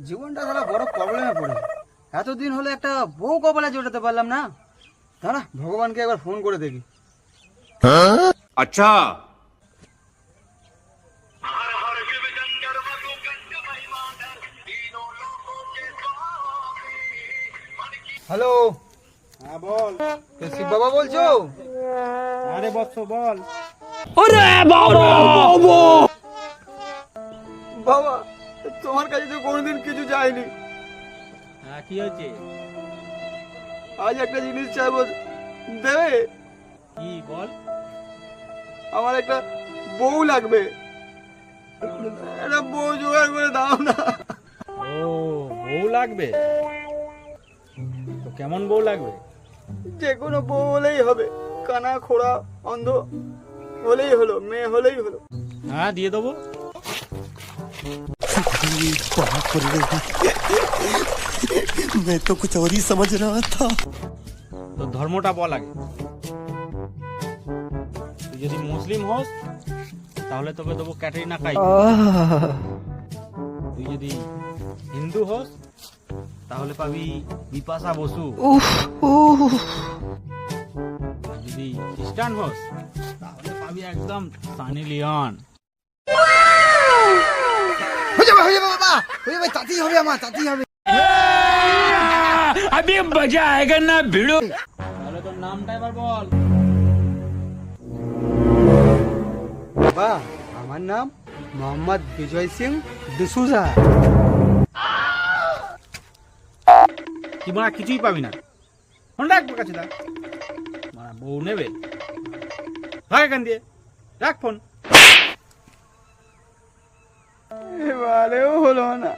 জীবনটা তাহলে বড় প্রবলেমে পড়ে। এতদিন হলে একটা বউ কপালে জোটাতে পারলাম না। দাঁড়া, ভগবানকে একবার ফোন করে দেখি। अच्छा। হ্যালো, হ্যাঁ বল। শিব বাবা বলছো? আরে বৎস বল। বাবা, তোমার কাছে তো কোনোদিন কিছু চাইনি। হ্যাঁ কি হয়েছে? আজ একটা জিনিস চাইবো, দেবে? কি বল? আমার একটা বউ লাগবে, একটা বউ জোগাড় করে দাও না। ও বউ লাগবে? তো কেমন বউ লাগবে? যে কোনো বউ হলেই হবে, কানা খোড়া অন্ধ হলেই হলো, মেয়ে হলেই হলো। হ্যাঁ দিয়ে দেবো। मैं तो कुछ और ही समझ रहा था। তো ধর্মটা বল আগে। তুই যদি মুসলিম হোস তাহলে তোকে দেবো ক্যাটরিনা কাইফ। তুই যদি হিন্দু হোস তাহলে পাবি বিপাশা বসু। আর যদি খ্রিস্টান হোস তাহলে পাবি একদম সানি লিওন। হয়ে যাবে বাবা, হয়ে যাবে, তাতেই হবে, আমার তাতেই হবে। अभी मजा आएगा ना भिड़ो। তাহলে তোর নামটা এবার বল। বাবা, আমার নাম মোহাম্মদ বিজয় সিং ডিসুজা। কি মারা কিছুই পাবি না। ফোন রাখ কাছে দা। মারা বউ নেবে। ভাগ এখান দিয়ে। রাখ ফোন। এবারেও হলো না।